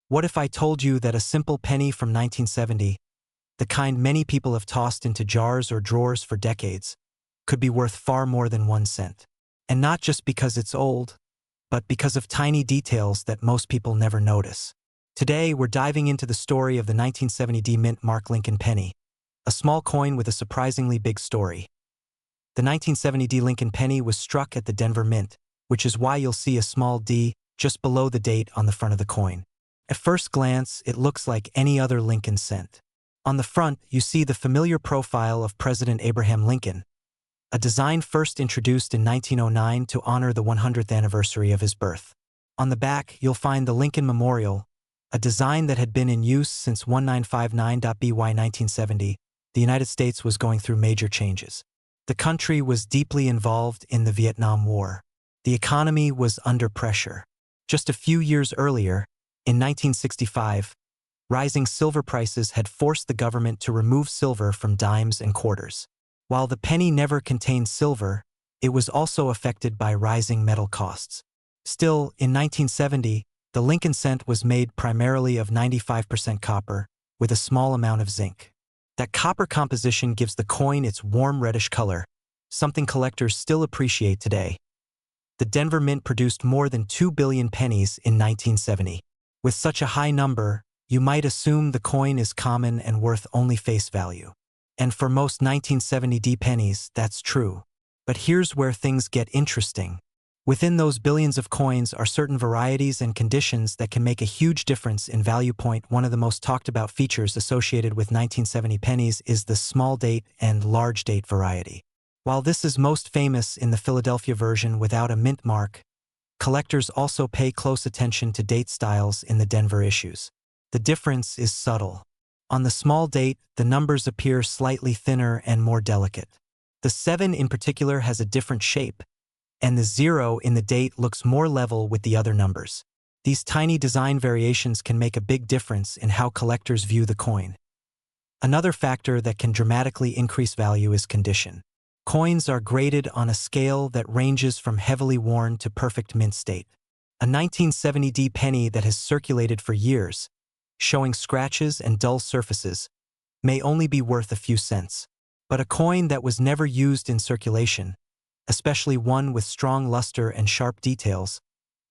What if I told you that a simple penny from 1970, the kind many people have tossed into jars or drawers for decades, could be worth far more than 1 cent? And not just because it's old, but because of tiny details that most people never notice. Today, we're diving into the story of the 1970 D Mint Mark Lincoln penny, a small coin with a surprisingly big story. The 1970 D Lincoln penny was struck at the Denver Mint, which is why you'll see a small D just below the date on the front of the coin. At first glance, it looks like any other Lincoln cent. On the front, you see the familiar profile of President Abraham Lincoln, a design first introduced in 1909 to honor the 100th anniversary of his birth. On the back, you'll find the Lincoln Memorial, a design that had been in use since 1959. By 1970, the United States was going through major changes. The country was deeply involved in the Vietnam War. The economy was under pressure. Just a few years earlier, in 1965, rising silver prices had forced the government to remove silver from dimes and quarters. While the penny never contained silver, it was also affected by rising metal costs. Still, in 1970, the Lincoln cent was made primarily of 95% copper, with a small amount of zinc. That copper composition gives the coin its warm reddish color, something collectors still appreciate today. The Denver Mint produced more than 2 billion pennies in 1970. With such a high number, you might assume the coin is common and worth only face value. And for most 1970 D pennies, that's true. But here's where things get interesting. Within those billions of coins are certain varieties and conditions that can make a huge difference in value. One of the most talked about features associated with 1970 pennies is the small date and large date variety. While this is most famous in the Philadelphia version without a mint mark, collectors also pay close attention to date styles in the Denver issues. The difference is subtle. On the small date, the numbers appear slightly thinner and more delicate. The 7 in particular has a different shape, and the 0 in the date looks more level with the other numbers. These tiny design variations can make a big difference in how collectors view the coin. Another factor that can dramatically increase value is condition. Coins are graded on a scale that ranges from heavily worn to perfect mint state. A 1970 D penny that has circulated for years, showing scratches and dull surfaces, may only be worth a few cents. But a coin that was never used in circulation, especially one with strong luster and sharp details,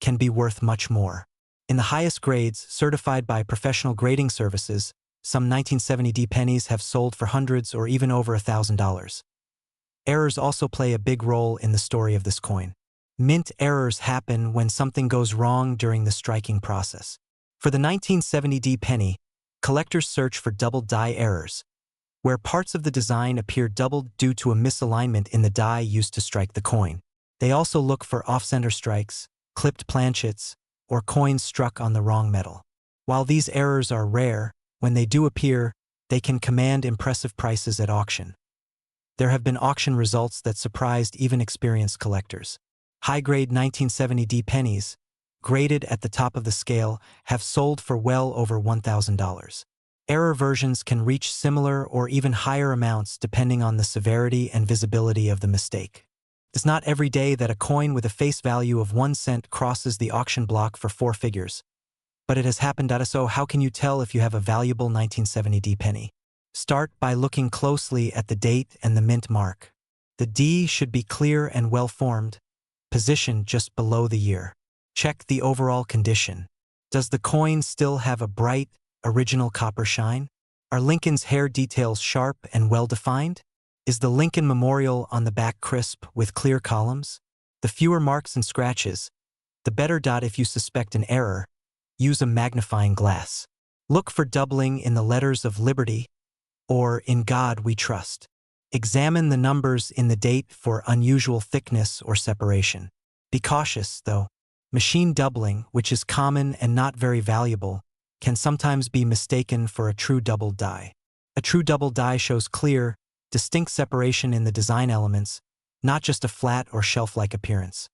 can be worth much more. In the highest grades, certified by professional grading services, some 1970 D pennies have sold for hundreds or even over $1,000. Errors also play a big role in the story of this coin. Mint errors happen when something goes wrong during the striking process. For the 1970 D penny, collectors search for double die errors, where parts of the design appear doubled due to a misalignment in the die used to strike the coin. They also look for off-center strikes, clipped planchets, or coins struck on the wrong metal. While these errors are rare, when they do appear, they can command impressive prices at auction. There have been auction results that surprised even experienced collectors. High-grade 1970 D pennies, graded at the top of the scale, have sold for well over $1,000. Error versions can reach similar or even higher amounts depending on the severity and visibility of the mistake. It's not every day that a coin with a face value of 1 cent crosses the auction block for 4 figures. But it has happened. So how can you tell if you have a valuable 1970 D penny? Start by looking closely at the date and the mint mark. The D should be clear and well-formed, positioned just below the year. Check the overall condition. Does the coin still have a bright, original copper shine? Are Lincoln's hair details sharp and well-defined? Is the Lincoln Memorial on the back crisp with clear columns? The fewer marks and scratches, the better. If you suspect an error, use a magnifying glass. Look for doubling in the letters of Liberty or In God We Trust. Examine the numbers in the date for unusual thickness or separation. Be cautious, though. Machine doubling, which is common and not very valuable, can sometimes be mistaken for a true double die. A true double die shows clear, distinct separation in the design elements, not just a flat or shelf-like appearance.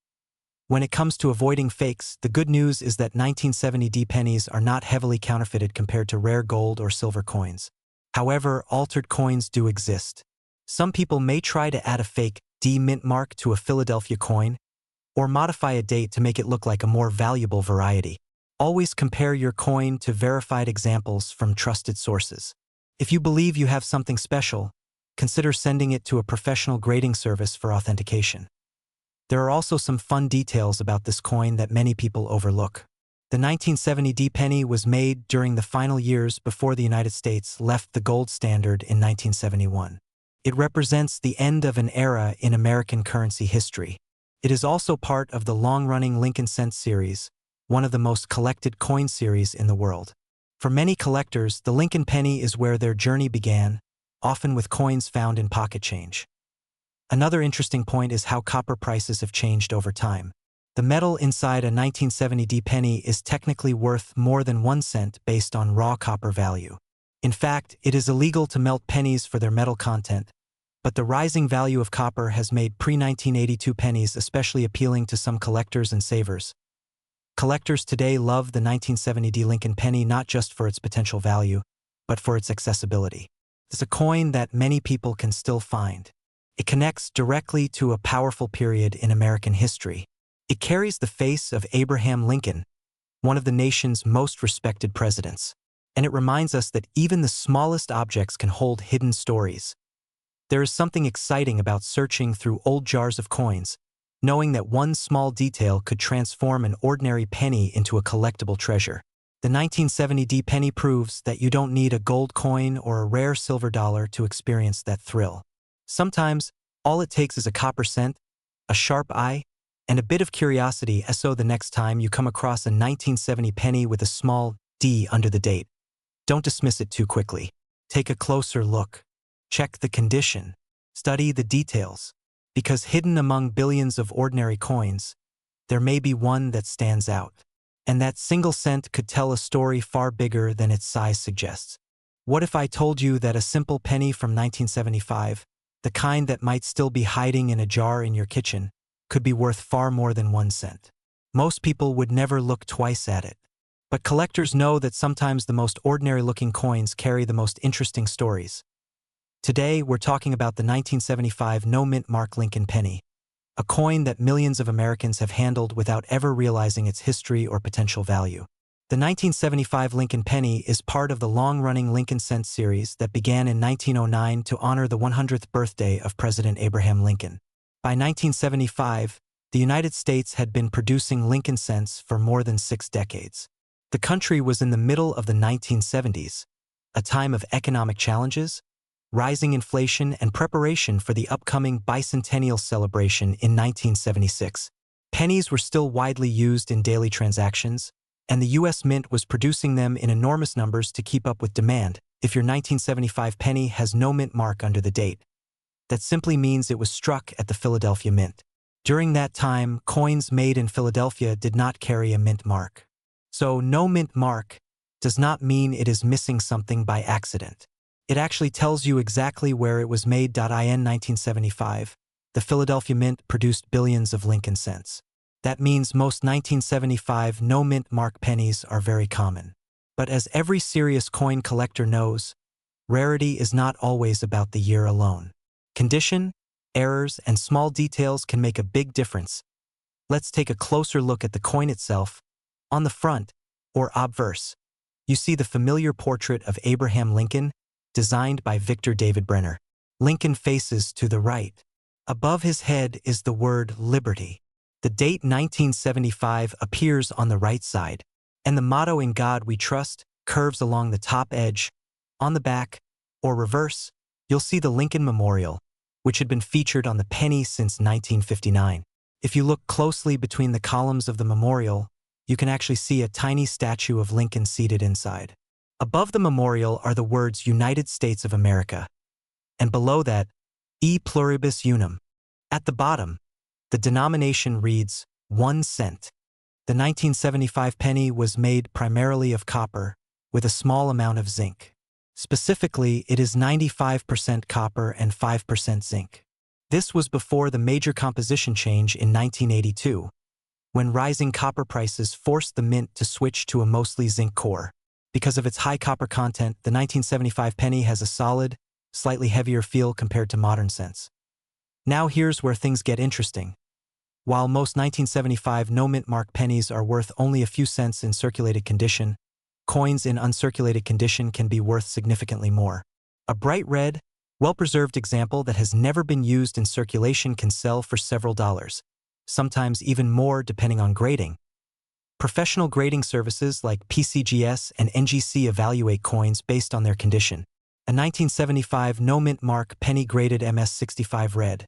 When it comes to avoiding fakes, the good news is that 1970 D pennies are not heavily counterfeited compared to rare gold or silver coins. However, altered coins do exist. Some people may try to add a fake D mint mark to a Philadelphia coin, or modify a date to make it look like a more valuable variety. Always compare your coin to verified examples from trusted sources. If you believe you have something special, consider sending it to a professional grading service for authentication. There are also some fun details about this coin that many people overlook. The 1970 D penny was made during the final years before the United States left the gold standard in 1971. It represents the end of an era in American currency history. It is also part of the long-running Lincoln Cent series, one of the most collected coin series in the world. For many collectors, the Lincoln penny is where their journey began, often with coins found in pocket change. Another interesting point is how copper prices have changed over time. The metal inside a 1970 D penny is technically worth more than 1 cent based on raw copper value. In fact, it is illegal to melt pennies for their metal content, but the rising value of copper has made pre-1982 pennies especially appealing to some collectors and savers. Collectors today love the 1970 D Lincoln penny not just for its potential value, but for its accessibility. It's a coin that many people can still find. It connects directly to a powerful period in American history. It carries the face of Abraham Lincoln, one of the nation's most respected presidents. And it reminds us that even the smallest objects can hold hidden stories. There is something exciting about searching through old jars of coins, knowing that one small detail could transform an ordinary penny into a collectible treasure. The 1970 D penny proves that you don't need a gold coin or a rare silver dollar to experience that thrill. Sometimes, all it takes is a copper cent, a sharp eye, and a bit of curiosity, so the next time you come across a 1970 penny with a small D under the date, don't dismiss it too quickly. Take a closer look. Check the condition. Study the details. Because hidden among billions of ordinary coins, there may be one that stands out. And that single cent could tell a story far bigger than its size suggests. What if I told you that a simple penny from 1975, the kind that might still be hiding in a jar in your kitchen, could be worth far more than 1 cent? Most people would never look twice at it. But collectors know that sometimes the most ordinary-looking coins carry the most interesting stories. Today, we're talking about the 1975 no-mint mark Lincoln penny, a coin that millions of Americans have handled without ever realizing its history or potential value. The 1975 Lincoln penny is part of the long-running Lincoln Cent series that began in 1909 to honor the 100th birthday of President Abraham Lincoln. By 1975, the United States had been producing Lincoln Cents for more than 6 decades. The country was in the middle of the 1970s, a time of economic challenges, rising inflation, and preparation for the upcoming bicentennial celebration in 1976. Pennies were still widely used in daily transactions, and the U.S. Mint was producing them in enormous numbers to keep up with demand. If your 1975 penny has no mint mark under the date, that simply means it was struck at the Philadelphia Mint. During that time, coins made in Philadelphia did not carry a mint mark. So no mint mark does not mean it is missing something by accident. It actually tells you exactly where it was made. In 1975, the Philadelphia Mint produced billions of Lincoln Cents. That means most 1975 no-mint mark pennies are very common. But as every serious coin collector knows, rarity is not always about the year alone. Condition, errors, and small details can make a big difference. Let's take a closer look at the coin itself. On the front, or obverse, you see the familiar portrait of Abraham Lincoln, designed by Victor David Brenner. Lincoln faces to the right. Above his head is the word Liberty. The date 1975 appears on the right side, and the motto "In God We Trust" curves along the top edge. On the back, or reverse, you'll see the Lincoln Memorial, which had been featured on the penny since 1959. If you look closely between the columns of the memorial, you can actually see a tiny statue of Lincoln seated inside. Above the memorial are the words United States of America, and below that, E pluribus unum. At the bottom, the denomination reads 1 cent. The 1975 penny was made primarily of copper, with a small amount of zinc. Specifically, it is 95% copper and 5% zinc. This was before the major composition change in 1982, when rising copper prices forced the mint to switch to a mostly zinc core. Because of its high copper content, the 1975 penny has a solid, slightly heavier feel compared to modern cents. Now here's where things get interesting. While most 1975 no-mint mark pennies are worth only a few cents in circulated condition, coins in uncirculated condition can be worth significantly more. A bright red, well-preserved example that has never been used in circulation can sell for several dollars, sometimes even more depending on grading. Professional grading services like PCGS and NGC evaluate coins based on their condition. A 1975 no-mint mark penny graded MS65 red,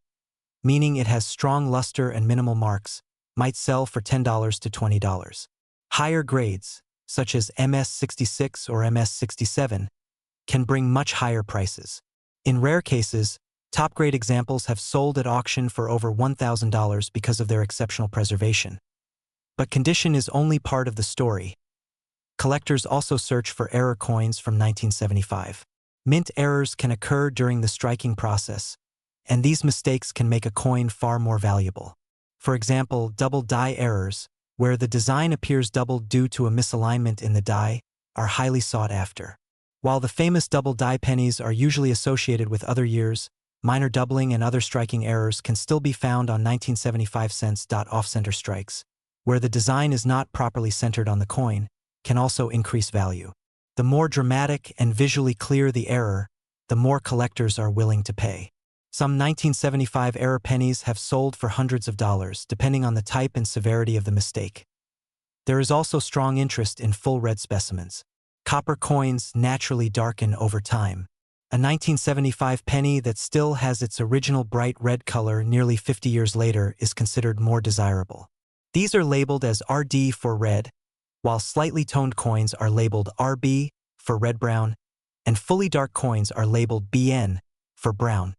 meaning it has strong luster and minimal marks, might sell for $10 to $20. Higher grades, such as MS66 or MS67, can bring much higher prices. In rare cases, top-grade examples have sold at auction for over $1,000 because of their exceptional preservation. But condition is only part of the story. Collectors also search for error coins from 1975. Mint errors can occur during the striking process, and these mistakes can make a coin far more valuable. For example, double die errors, where the design appears doubled due to a misalignment in the die, are highly sought after. While the famous double die pennies are usually associated with other years, minor doubling and other striking errors can still be found on 1975 cents. Off-center strikes, where the design is not properly centered on the coin, can also increase value. The more dramatic and visually clear the error, the more collectors are willing to pay. Some 1975 error pennies have sold for hundreds of dollars, depending on the type and severity of the mistake. There is also strong interest in full red specimens. Copper coins naturally darken over time. A 1975 penny that still has its original bright red color nearly 50 years later is considered more desirable. These are labeled as RD for red, while slightly toned coins are labeled RB for red-brown, and fully dark coins are labeled BN for brown.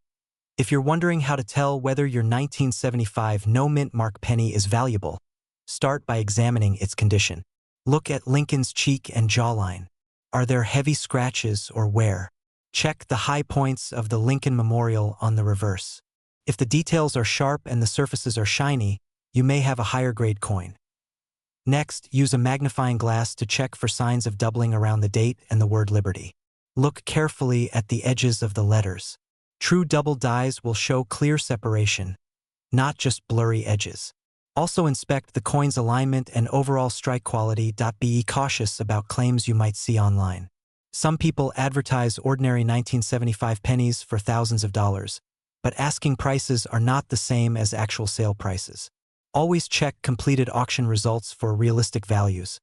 If you're wondering how to tell whether your 1975 no-mint mark penny is valuable, start by examining its condition. Look at Lincoln's cheek and jawline. Are there heavy scratches or wear? Check the high points of the Lincoln Memorial on the reverse. If the details are sharp and the surfaces are shiny, you may have a higher grade coin. Next, use a magnifying glass to check for signs of doubling around the date and the word Liberty. Look carefully at the edges of the letters. True double dies will show clear separation, not just blurry edges. Also inspect the coin's alignment and overall strike quality. Be cautious about claims you might see online. Some people advertise ordinary 1975 pennies for thousands of dollars, but asking prices are not the same as actual sale prices. Always check completed auction results for realistic values.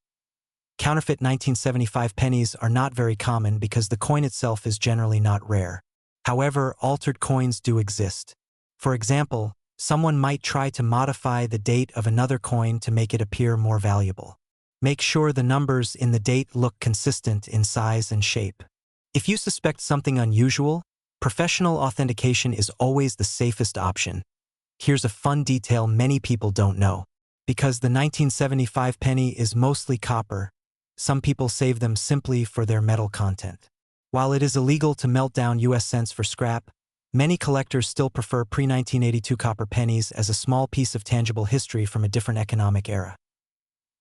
Counterfeit 1975 pennies are not very common because the coin itself is generally not rare. However, altered coins do exist. For example, someone might try to modify the date of another coin to make it appear more valuable. Make sure the numbers in the date look consistent in size and shape. If you suspect something unusual, professional authentication is always the safest option. Here's a fun detail many people don't know. Because the 1975 penny is mostly copper, some people save them simply for their metal content. While it is illegal to melt down US cents for scrap, many collectors still prefer pre-1982 copper pennies as a small piece of tangible history from a different economic era.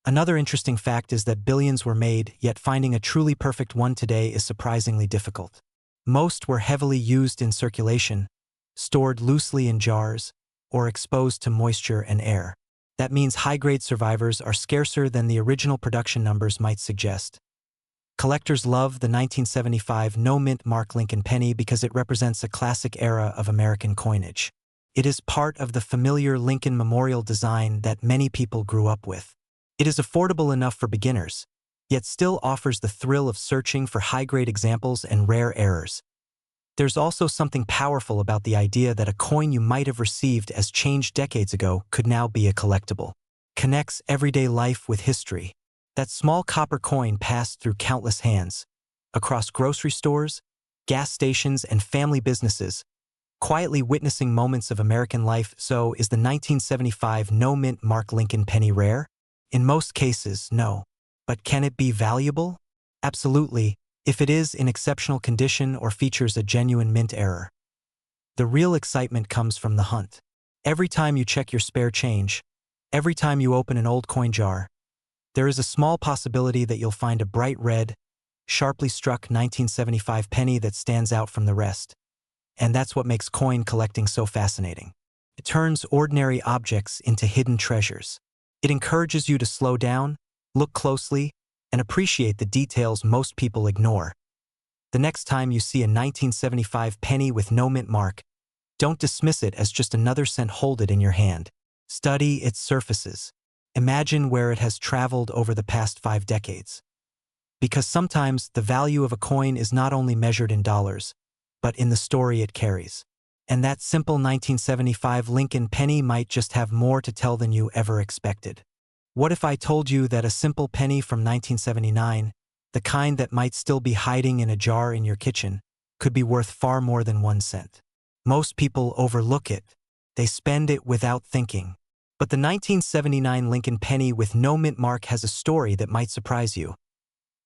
Another interesting fact is that billions were made, yet finding a truly perfect one today is surprisingly difficult. Most were heavily used in circulation, stored loosely in jars, or exposed to moisture and air. That means high-grade survivors are scarcer than the original production numbers might suggest. Collectors love the 1975 no-mint mark Lincoln penny because it represents a classic era of American coinage. It is part of the familiar Lincoln Memorial design that many people grew up with. It is affordable enough for beginners, yet still offers the thrill of searching for high-grade examples and rare errors. There's also something powerful about the idea that a coin you might have received as change decades ago could now be a collectible. Connects everyday life with history. That small copper coin passed through countless hands, across grocery stores, gas stations, and family businesses, quietly witnessing moments of American life. So, is the 1975 no-mint mark Lincoln penny rare? In most cases, no. But can it be valuable? Absolutely, if it is in exceptional condition or features a genuine mint error. The real excitement comes from the hunt. Every time you check your spare change, every time you open an old coin jar, there is a small possibility that you'll find a bright red, sharply struck 1975 penny that stands out from the rest. And that's what makes coin collecting so fascinating. It turns ordinary objects into hidden treasures. It encourages you to slow down, look closely, and appreciate the details most people ignore. The next time you see a 1975 penny with no mint mark, don't dismiss it as just another cent. Hold it in your hand. Study its surfaces. Imagine where it has traveled over the past 5 decades. Because sometimes the value of a coin is not only measured in dollars, but in the story it carries. And that simple 1975 Lincoln penny might just have more to tell than you ever expected. What if I told you that a simple penny from 1979, the kind that might still be hiding in a jar in your kitchen, could be worth far more than 1 cent? Most people overlook it. They spend it without thinking. But the 1979 Lincoln penny with no mint mark has a story that might surprise you.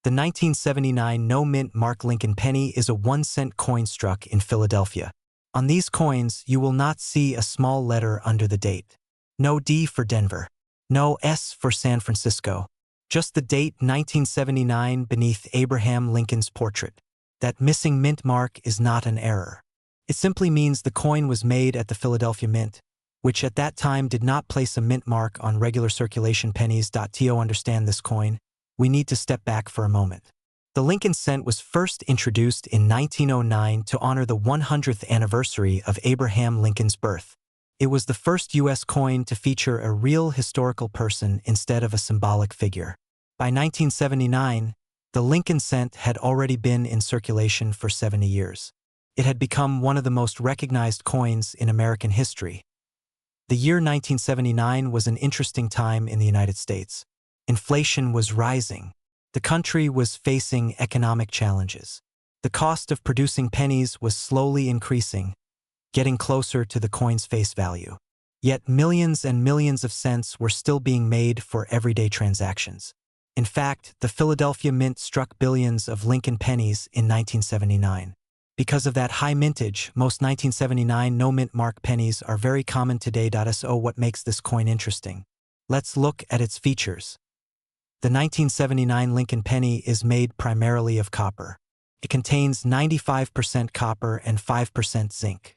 The 1979 no mint mark Lincoln penny is a 1-cent coin struck in Philadelphia. On these coins, you will not see a small letter under the date. No D for Denver. No S for San Francisco. Just the date 1979 beneath Abraham Lincoln's portrait. That missing mint mark is not an error. It simply means the coin was made at the Philadelphia Mint, which at that time did not place a mint mark on regular circulation pennies. To understand this coin, we need to step back for a moment. The Lincoln cent was first introduced in 1909 to honor the 100th anniversary of Abraham Lincoln's birth. It was the first U.S. coin to feature a real historical person instead of a symbolic figure. By 1979, the Lincoln cent had already been in circulation for 70 years. It had become one of the most recognized coins in American history. The year 1979 was an interesting time in the United States. Inflation was rising. The country was facing economic challenges. The cost of producing pennies was slowly increasing, getting closer to the coin's face value. Yet millions and millions of cents were still being made for everyday transactions. In fact, the Philadelphia Mint struck billions of Lincoln pennies in 1979. Because of that high mintage, most 1979 no-mint mark pennies are very common today. So what makes this coin interesting? Let's look at its features. The 1979 Lincoln penny is made primarily of copper. It contains 95% copper and 5% zinc.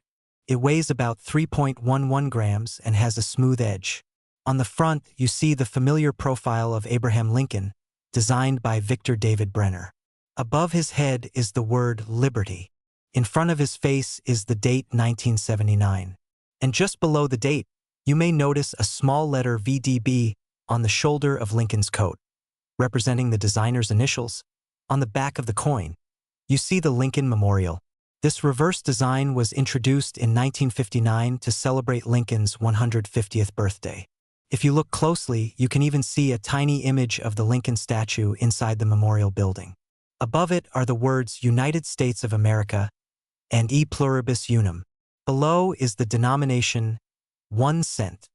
It weighs about 3.11 grams and has a smooth edge. On the front, you see the familiar profile of Abraham Lincoln, designed by Victor David Brenner. Above his head is the word Liberty. In front of his face is the date 1979. And just below the date, you may notice a small letter VDB on the shoulder of Lincoln's coat, representing the designer's initials. On the back of the coin, you see the Lincoln Memorial. This reverse design was introduced in 1959 to celebrate Lincoln's 150th birthday. If you look closely, you can even see a tiny image of the Lincoln statue inside the memorial building. Above it are the words United States of America and E pluribus unum. Below is the denomination 1 cent.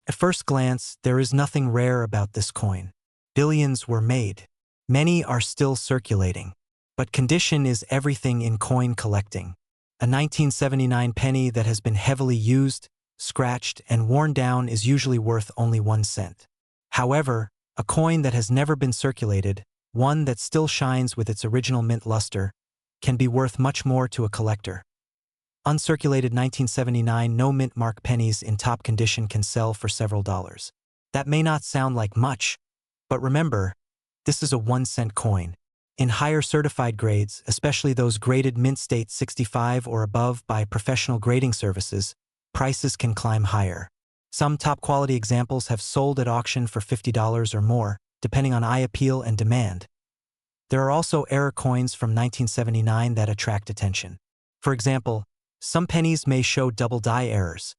At first glance, there is nothing rare about this coin. Billions were made. Many are still circulating. But condition is everything in coin collecting. A 1979 penny that has been heavily used, scratched, and worn down is usually worth only 1 cent. However, a coin that has never been circulated, one that still shines with its original mint luster, can be worth much more to a collector. Uncirculated 1979 no-mint mark pennies in top condition can sell for several dollars. That may not sound like much, but remember, this is a 1-cent coin. In higher certified grades, especially those graded mint state 65 or above by professional grading services, prices can climb higher. Some top-quality examples have sold at auction for $50 or more, depending on eye appeal and demand. There are also error coins from 1979 that attract attention. For example, some pennies may show double die errors,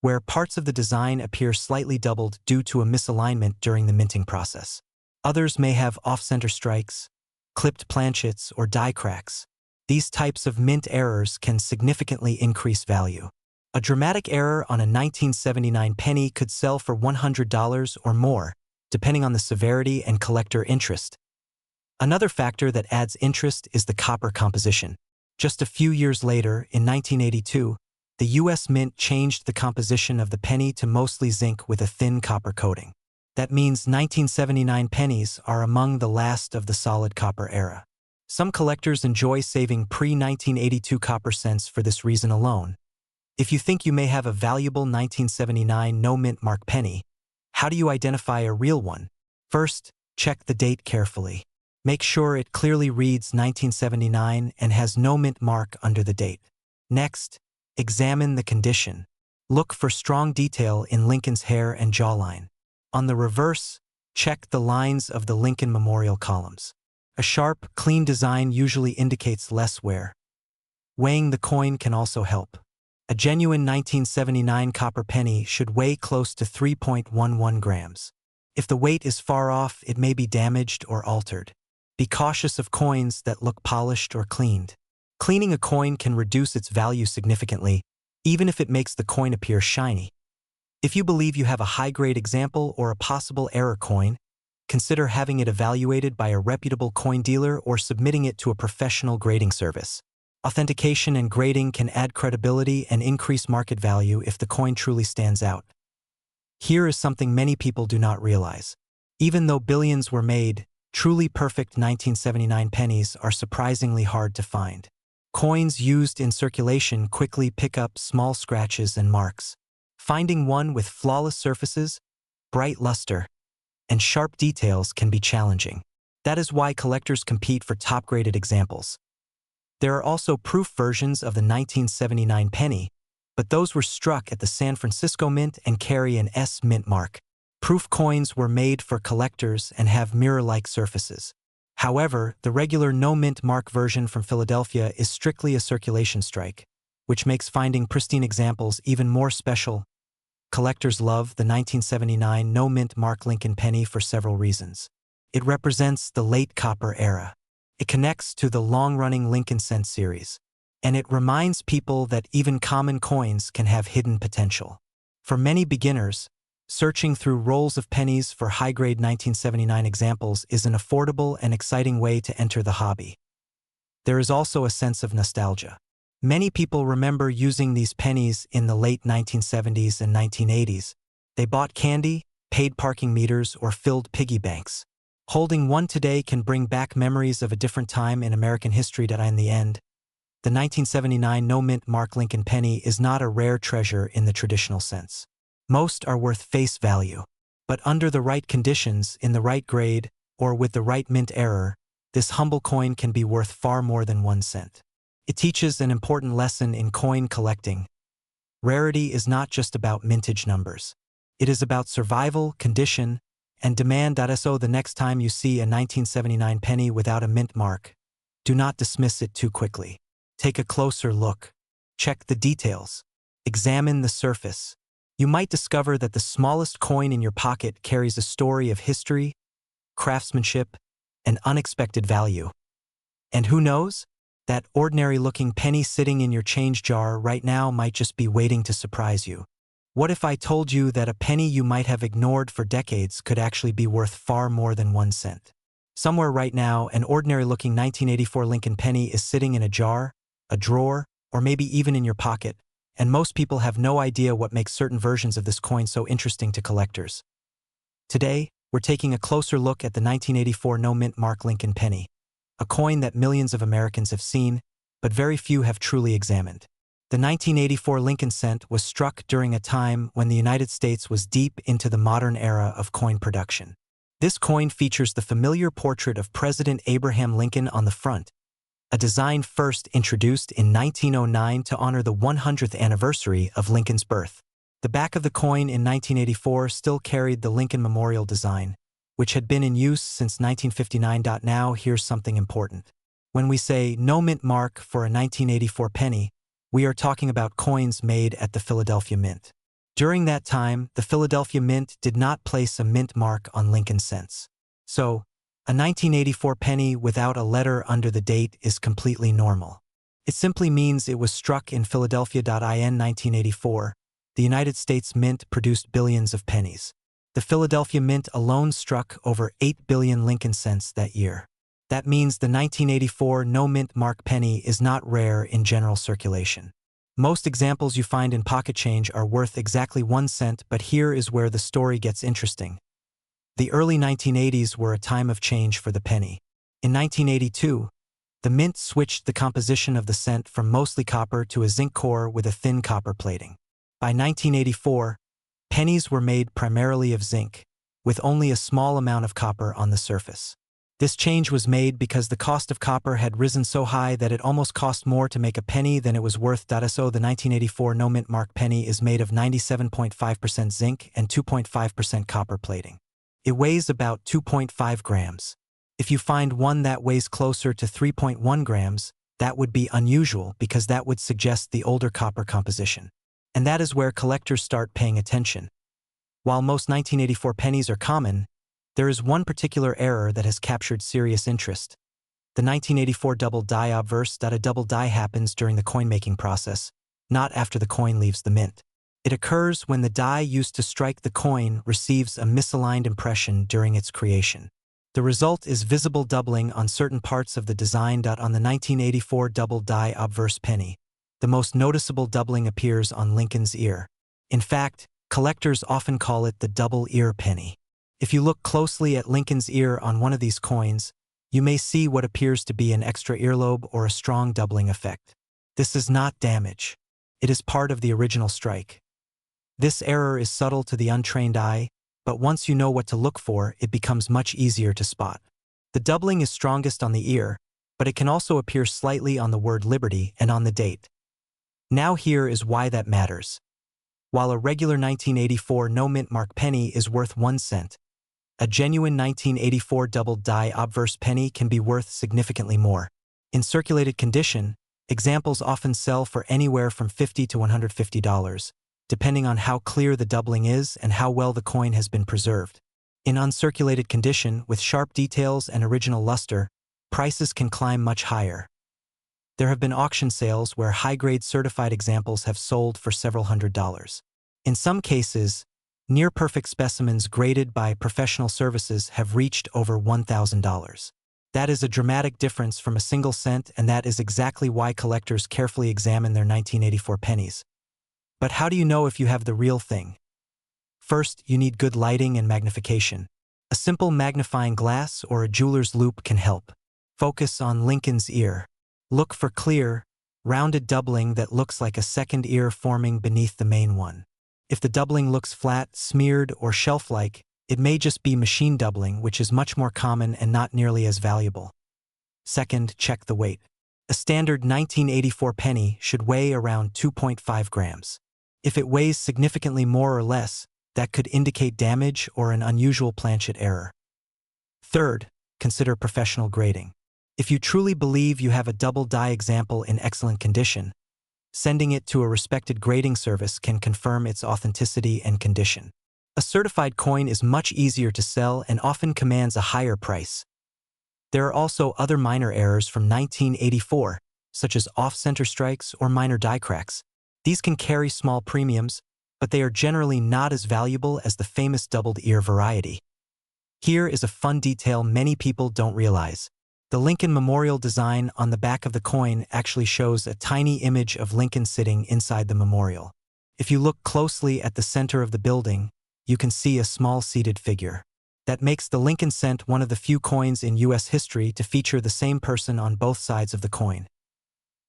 where parts of the design appear slightly doubled due to a misalignment during the minting process. Others may have off-center strikes, clipped planchets, or die cracks. These types of mint errors can significantly increase value. A dramatic error on a 1979 penny could sell for $100 or more, depending on the severity and collector interest. Another factor that adds interest is the copper composition. Just a few years later, in 1982, the U.S. Mint changed the composition of the penny to mostly zinc with a thin copper coating. That means 1979 pennies are among the last of the solid copper era. Some collectors enjoy saving pre-1982 copper cents for this reason alone. If you think you may have a valuable 1979 no-mint mark penny, how do you identify a real one? First, check the date carefully. Make sure it clearly reads 1979 and has no mint mark under the date. Next, examine the condition. Look for strong detail in Lincoln's hair and jawline. On the reverse, check the lines of the Lincoln Memorial columns. A sharp, clean design usually indicates less wear. Weighing the coin can also help. A genuine 1979 copper penny should weigh close to 3.11 grams. If the weight is far off, it may be damaged or altered. Be cautious of coins that look polished or cleaned. Cleaning a coin can reduce its value significantly, even if it makes the coin appear shiny. If you believe you have a high-grade example or a possible error coin, consider having it evaluated by a reputable coin dealer or submitting it to a professional grading service. Authentication and grading can add credibility and increase market value if the coin truly stands out. Here is something many people do not realize. Even though billions were made, truly perfect 1979 pennies are surprisingly hard to find. Coins used in circulation quickly pick up small scratches and marks. Finding one with flawless surfaces, bright luster, and sharp details can be challenging. That is why collectors compete for top-graded examples. There are also proof versions of the 1979 penny, but those were struck at the San Francisco Mint and carry an S mint mark. Proof coins were made for collectors and have mirror-like surfaces. However, the regular no-mint mark version from Philadelphia is strictly a circulation strike, which makes finding pristine examples even more special. Collectors love the 1979 no-mint mark Lincoln penny for several reasons. It represents the late copper era. It connects to the long-running Lincoln cent series, and it reminds people that even common coins can have hidden potential. For many beginners, searching through rolls of pennies for high-grade 1979 examples is an affordable and exciting way to enter the hobby. There is also a sense of nostalgia. Many people remember using these pennies in the late 1970s and 1980s. They bought candy, paid parking meters, or filled piggy banks. Holding one today can bring back memories of a different time in American history. In the end, the 1979 no-mint mark Lincoln penny is not a rare treasure in the traditional sense. Most are worth face value. But under the right conditions, in the right grade, or with the right mint error, this humble coin can be worth far more than 1 cent. It teaches an important lesson in coin collecting. Rarity is not just about mintage numbers. It is about survival, condition, and demand. So the next time you see a 1979 penny without a mint mark, do not dismiss it too quickly. Take a closer look. Check the details. Examine the surface. You might discover that the smallest coin in your pocket carries a story of history, craftsmanship, and unexpected value. And who knows? That ordinary-looking penny sitting in your change jar right now might just be waiting to surprise you. What if I told you that a penny you might have ignored for decades could actually be worth far more than 1 cent? Somewhere right now, an ordinary-looking 1984 Lincoln penny is sitting in a jar, a drawer, or maybe even in your pocket, and most people have no idea what makes certain versions of this coin so interesting to collectors. Today, we're taking a closer look at the 1984 no-mint mark Lincoln penny, a coin that millions of Americans have seen, but very few have truly examined. The 1984 Lincoln cent was struck during a time when the United States was deep into the modern era of coin production. This coin features the familiar portrait of President Abraham Lincoln on the front, a design first introduced in 1909 to honor the 100th anniversary of Lincoln's birth. The back of the coin in 1984 still carried the Lincoln Memorial design, which had been in use since 1959. Now, here's something important. When we say no mint mark for a 1984 penny, we are talking about coins made at the Philadelphia Mint. During that time, the Philadelphia Mint did not place a mint mark on Lincoln cents. So, a 1984 penny without a letter under the date is completely normal. It simply means it was struck in Philadelphia. In 1984, the United States Mint produced billions of pennies. The Philadelphia Mint alone struck over 8 billion Lincoln cents that year. That means the 1984 no-mint mark penny is not rare in general circulation. Most examples you find in pocket change are worth exactly 1 cent, but here is where the story gets interesting. The early 1980s were a time of change for the penny. In 1982, The mint switched the composition of the cent from mostly copper to a zinc core with a thin copper plating. By 1984, pennies were made primarily of zinc, with only a small amount of copper on the surface. This change was made because the cost of copper had risen so high that it almost cost more to make a penny than it was worth. So the 1984 no-mint mark penny is made of 97.5% zinc and 2.5% copper plating. It weighs about 2.5 grams. If you find one that weighs closer to 3.1 grams, that would be unusual because that would suggest the older copper composition. And that is where collectors start paying attention. While most 1984 pennies are common, there is one particular error that has captured serious interest. The 1984 double die obverse. A double die happens during the coin-making process, not after the coin leaves the mint. It occurs when the die used to strike the coin receives a misaligned impression during its creation. The result is visible doubling on certain parts of the design. On the 1984 double die obverse penny, the most noticeable doubling appears on Lincoln's ear. In fact, collectors often call it the double ear penny. If you look closely at Lincoln's ear on one of these coins, you may see what appears to be an extra earlobe or a strong doubling effect. This is not damage. It is part of the original strike. This error is subtle to the untrained eye, but once you know what to look for, it becomes much easier to spot. The doubling is strongest on the ear, but it can also appear slightly on the word Liberty and on the date. Now here is why that matters. While a regular 1984 no-mint mark penny is worth 1 cent, a genuine 1984 double die obverse penny can be worth significantly more. In circulated condition, examples often sell for anywhere from $50 to $150, depending on how clear the doubling is and how well the coin has been preserved. In uncirculated condition, with sharp details and original luster, prices can climb much higher. There have been auction sales where high-grade certified examples have sold for several $100s. In some cases, near-perfect specimens graded by professional services have reached over $1,000. That is a dramatic difference from a single cent, and that is exactly why collectors carefully examine their 1984 pennies. But how do you know if you have the real thing? First, you need good lighting and magnification. A simple magnifying glass or a jeweler's loupe can help. Focus on Lincoln's ear. Look for clear, rounded doubling that looks like a second ear forming beneath the main one. If the doubling looks flat, smeared, or shelf-like, it may just be machine doubling, which is much more common and not nearly as valuable. Second, check the weight. A standard 1984 penny should weigh around 2.5 grams. If it weighs significantly more or less, that could indicate damage or an unusual planchet error. Third, consider professional grading. If you truly believe you have a double die example in excellent condition, sending it to a respected grading service can confirm its authenticity and condition. A certified coin is much easier to sell and often commands a higher price. There are also other minor errors from 1984, such as off-center strikes or minor die cracks. These can carry small premiums, but they are generally not as valuable as the famous doubled ear variety. Here is a fun detail many people don't realize. The Lincoln Memorial design on the back of the coin actually shows a tiny image of Lincoln sitting inside the memorial. If you look closely at the center of the building, you can see a small seated figure. That makes the Lincoln cent one of the few coins in U.S. history to feature the same person on both sides of the coin.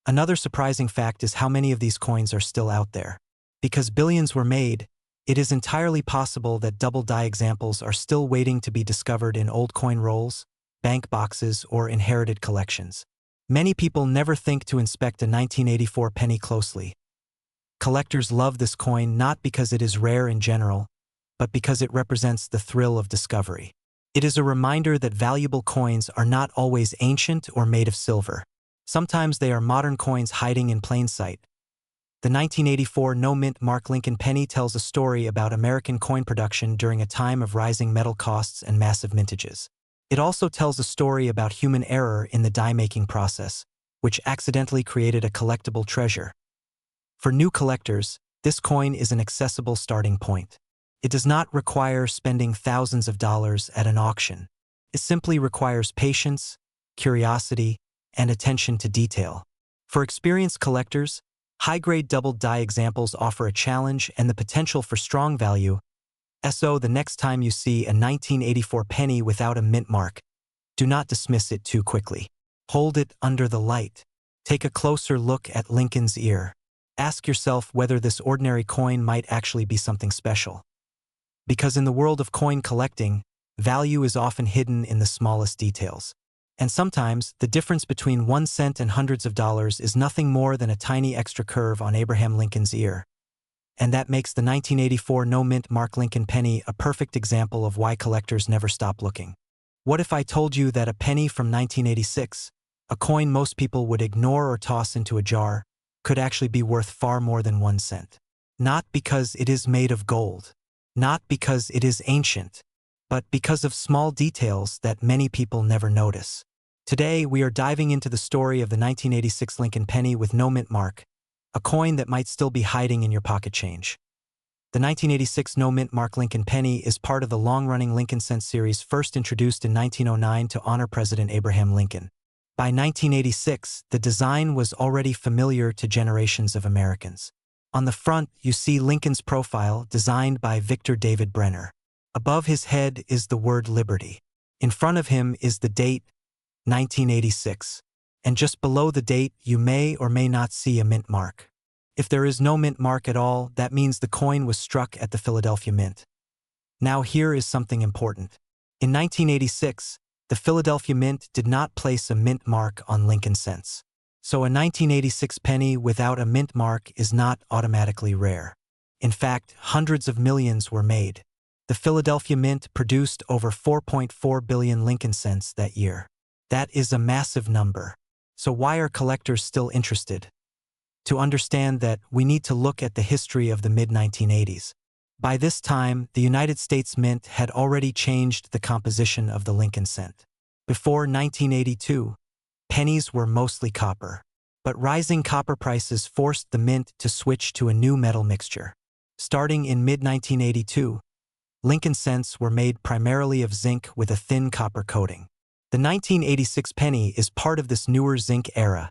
Another surprising fact is how many of these coins are still out there. Because billions were made, it is entirely possible that double die examples are still waiting to be discovered in old coin rolls, bank boxes, or inherited collections. Many people never think to inspect a 1984 penny closely. Collectors love this coin not because it is rare in general, but because it represents the thrill of discovery. It is a reminder that valuable coins are not always ancient or made of silver. Sometimes they are modern coins hiding in plain sight. The 1984 no-mint mark Lincoln penny tells a story about American coin production during a time of rising metal costs and massive mintages. It also tells a story about human error in the die-making process, which accidentally created a collectible treasure. For new collectors, this coin is an accessible starting point. It does not require spending thousands of dollars at an auction. It simply requires patience, curiosity, and attention to detail. For experienced collectors, high-grade double die examples offer a challenge and the potential for strong value. So the next time you see a 1984 penny without a mint mark, do not dismiss it too quickly. Hold it under the light. Take a closer look at Lincoln's ear. Ask yourself whether this ordinary coin might actually be something special. Because in the world of coin collecting, value is often hidden in the smallest details. And sometimes, the difference between 1 cent and hundreds of dollars is nothing more than a tiny extra curve on Abraham Lincoln's ear. And that makes the 1984 no-mint Mark Lincoln penny a perfect example of why collectors never stop looking. What if I told you that a penny from 1986, a coin most people would ignore or toss into a jar, could actually be worth far more than 1 cent? Not because it is made of gold, not because it is ancient, but because of small details that many people never notice. Today, we are diving into the story of the 1986 Lincoln penny with no mint mark, a coin that might still be hiding in your pocket change. The 1986 no-mint Mark Lincoln penny is part of the long-running Lincoln cent series first introduced in 1909 to honor President Abraham Lincoln. By 1986, the design was already familiar to generations of Americans. On the front, you see Lincoln's profile, designed by Victor David Brenner. Above his head is the word Liberty. In front of him is the date, 1986. And just below the date, you may or may not see a mint mark. If there is no mint mark at all, that means the coin was struck at the Philadelphia Mint. Now here is something important. In 1986, the Philadelphia Mint did not place a mint mark on Lincoln cents. So a 1986 penny without a mint mark is not automatically rare. In fact, hundreds of millions were made. The Philadelphia Mint produced over 4.4 billion Lincoln cents that year. That is a massive number. So why are collectors still interested? To understand that, we need to look at the history of the mid-1980s. By this time, the United States Mint had already changed the composition of the Lincoln cent. Before 1982, pennies were mostly copper. But rising copper prices forced the mint to switch to a new metal mixture. Starting in mid-1982, Lincoln cents were made primarily of zinc with a thin copper coating. The 1986 penny is part of this newer zinc era.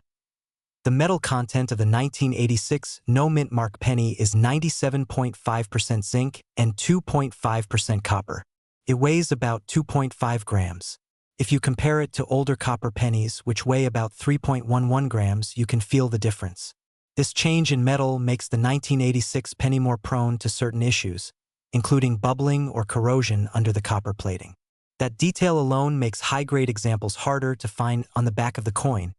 The metal content of the 1986 no-mint mark penny is 97.5% zinc and 2.5% copper. It weighs about 2.5 grams. If you compare it to older copper pennies, which weigh about 3.11 grams, you can feel the difference. This change in metal makes the 1986 penny more prone to certain issues, including bubbling or corrosion under the copper plating. That detail alone makes high-grade examples harder to find on the back of the coin.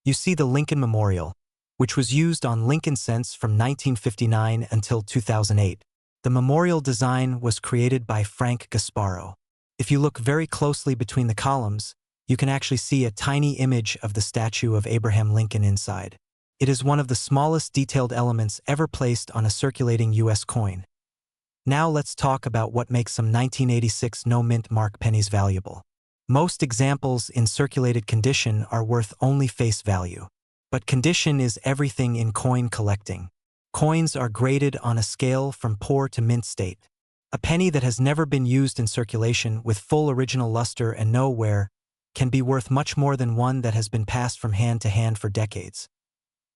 You see the Lincoln Memorial, which was used on Lincoln cents from 1959 until 2008. The memorial design was created by Frank Gasparo. If you look very closely between the columns, you can actually see a tiny image of the statue of Abraham Lincoln inside. It is one of the smallest detailed elements ever placed on a circulating U.S. coin. Now let's talk about what makes some 1986 no-mint mark pennies valuable. Most examples in circulated condition are worth only face value. But condition is everything in coin collecting. Coins are graded on a scale from poor to mint state. A penny that has never been used in circulation with full original luster and no wear can be worth much more than one that has been passed from hand to hand for decades.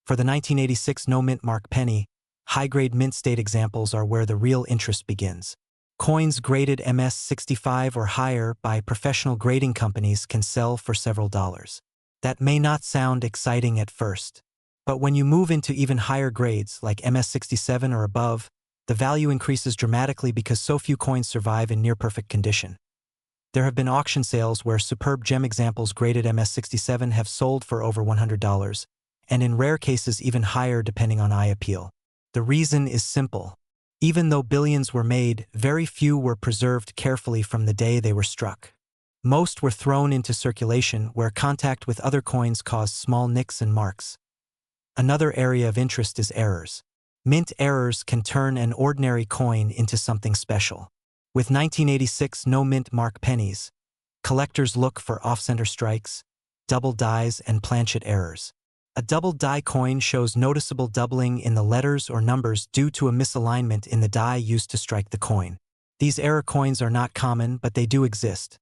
For the 1986 no-mint mark penny, high-grade mint state examples are where the real interest begins. Coins graded MS-65 or higher by professional grading companies can sell for several dollars. That may not sound exciting at first, but when you move into even higher grades like MS-67 or above, the value increases dramatically because so few coins survive in near-perfect condition. There have been auction sales where superb gem examples graded MS-67 have sold for over $100, and in rare cases even higher depending on eye appeal. The reason is simple. Even though billions were made, very few were preserved carefully from the day they were struck. Most were thrown into circulation where contact with other coins caused small nicks and marks. Another area of interest is errors. Mint errors can turn an ordinary coin into something special. With 1986 no-mint mark pennies, collectors look for off-center strikes, double dies, and planchet errors. A double die coin shows noticeable doubling in the letters or numbers due to a misalignment in the die used to strike the coin. These error coins are not common, but they do exist.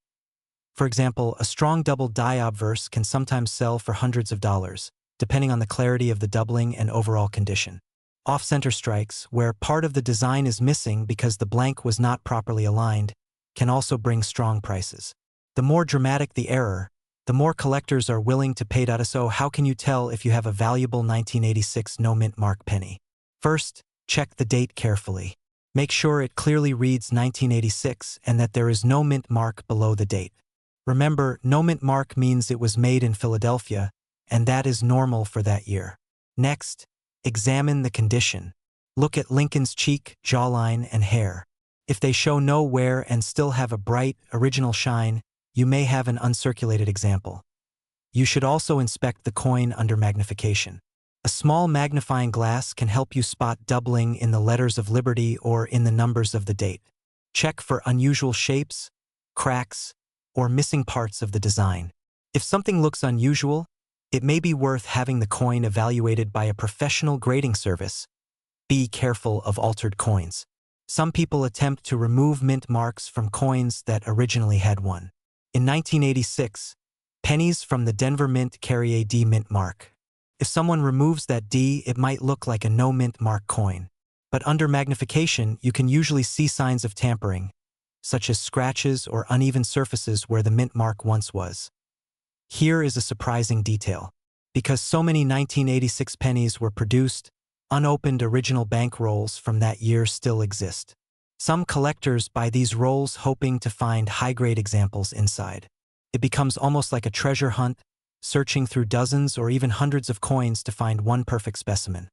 For example, a strong double die obverse can sometimes sell for hundreds of dollars, depending on the clarity of the doubling and overall condition. Off-center strikes, where part of the design is missing because the blank was not properly aligned, can also bring strong prices. The more dramatic the error, The more collectors are willing to pay. So how can you tell if you have a valuable 1986 no mint mark penny? First, check the date carefully. Make sure it clearly reads 1986 and that there is no mint mark below the date. Remember, no mint mark means it was made in Philadelphia, and that is normal for that year. Next, examine the condition. Look at Lincoln's cheek, jawline, and hair. If they show no wear and still have a bright, original shine, you may have an uncirculated example. You should also inspect the coin under magnification. A small magnifying glass can help you spot doubling in the letters of Liberty or in the numbers of the date. Check for unusual shapes, cracks, or missing parts of the design. If something looks unusual, it may be worth having the coin evaluated by a professional grading service. Be careful of altered coins. Some people attempt to remove mint marks from coins that originally had one. In 1986, pennies from the Denver Mint carry a D mint mark. If someone removes that D, it might look like a no mint mark coin. But under magnification, you can usually see signs of tampering, such as scratches or uneven surfaces where the mint mark once was. Here is a surprising detail. Because so many 1986 pennies were produced, unopened original bank rolls from that year still exist. Some collectors buy these rolls hoping to find high-grade examples inside. It becomes almost like a treasure hunt, searching through dozens or even hundreds of coins to find one perfect specimen.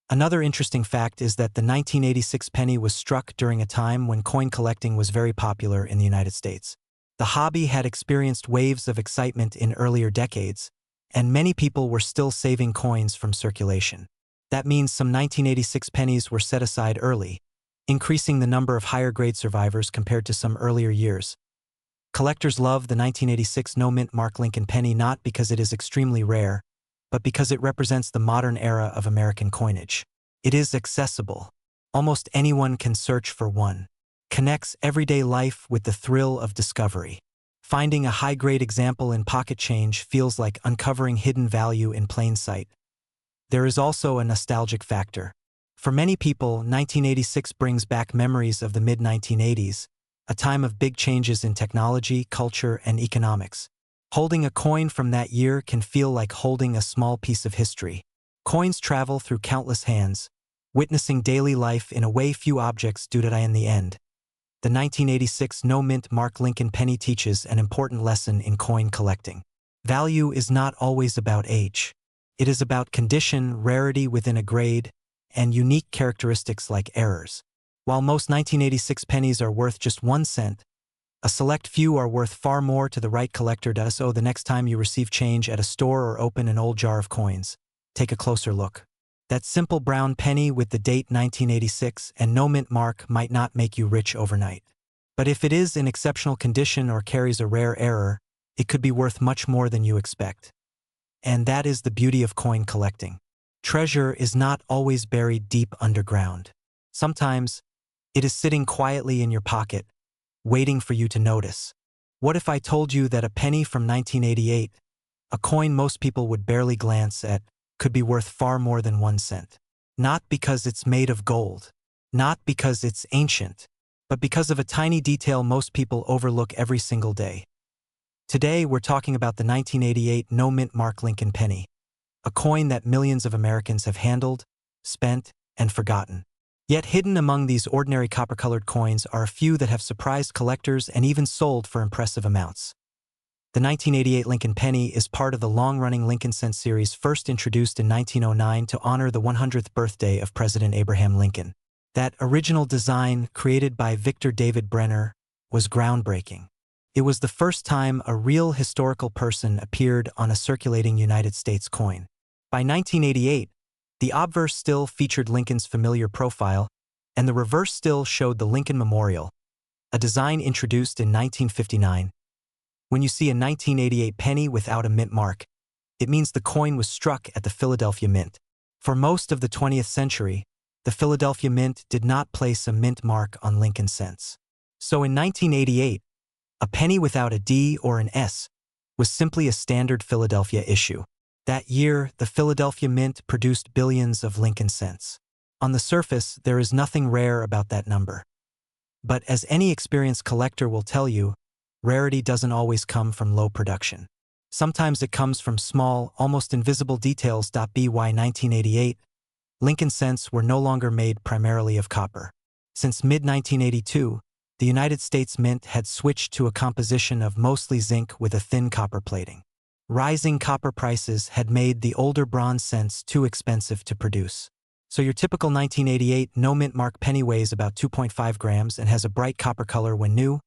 Another interesting fact is that the 1986 penny was struck during a time when coin collecting was very popular in the United States. The hobby had experienced waves of excitement in earlier decades, and many people were still saving coins from circulation. That means some 1986 pennies were set aside early, increasing the number of higher-grade survivors compared to some earlier years. Collectors love the 1986 no mint mark Lincoln penny not because it is extremely rare, but because it represents the modern era of American coinage. It is accessible. Almost anyone can search for one. Connects everyday life with the thrill of discovery. Finding a high-grade example in pocket change feels like uncovering hidden value in plain sight. There is also a nostalgic factor. For many people, 1986 brings back memories of the mid-1980s, a time of big changes in technology, culture, and economics. Holding a coin from that year can feel like holding a small piece of history. Coins travel through countless hands, witnessing daily life in a way few objects do. In the end, the 1986 no mint mark Lincoln penny teaches an important lesson in coin collecting. Value is not always about age. It is about condition, rarity within a grade, and unique characteristics like errors. While most 1986 pennies are worth just 1 cent, a select few are worth far more to the right collector. So the next time you receive change at a store or open an old jar of coins, take a closer look. That simple brown penny with the date 1986 and no mint mark might not make you rich overnight. But if it is in exceptional condition or carries a rare error, it could be worth much more than you expect. And that is the beauty of coin collecting. Treasure is not always buried deep underground. Sometimes, it is sitting quietly in your pocket, waiting for you to notice. What if I told you that a penny from 1988, a coin most people would barely glance at, could be worth far more than 1 cent? Not because it's made of gold, not because it's ancient, but because of a tiny detail most people overlook every single day. Today, we're talking about the 1988 no mint mark Lincoln penny, a coin that millions of Americans have handled, spent, and forgotten. Yet hidden among these ordinary copper-colored coins are a few that have surprised collectors and even sold for impressive amounts. The 1988 Lincoln penny is part of the long-running Lincoln Cent series first introduced in 1909 to honor the 100th birthday of President Abraham Lincoln. That original design, created by Victor David Brenner, was groundbreaking. It was the first time a real historical person appeared on a circulating United States coin. By 1988, the obverse still featured Lincoln's familiar profile, and the reverse still showed the Lincoln Memorial, a design introduced in 1959. When you see a 1988 penny without a mint mark, it means the coin was struck at the Philadelphia Mint. For most of the 20th century, the Philadelphia Mint did not place a mint mark on Lincoln cents. So in 1988, a penny without a D or an S was simply a standard Philadelphia issue. That year, the Philadelphia Mint produced billions of Lincoln cents. On the surface, there is nothing rare about that number. But as any experienced collector will tell you, rarity doesn't always come from low production. Sometimes it comes from small, almost invisible details. By 1988, Lincoln cents were no longer made primarily of copper. Since mid-1982, the United States Mint had switched to a composition of mostly zinc with a thin copper plating. Rising copper prices had made the older bronze cents too expensive to produce. So your typical 1988 no-mint mark penny weighs about 2.5 grams and has a bright copper color when new,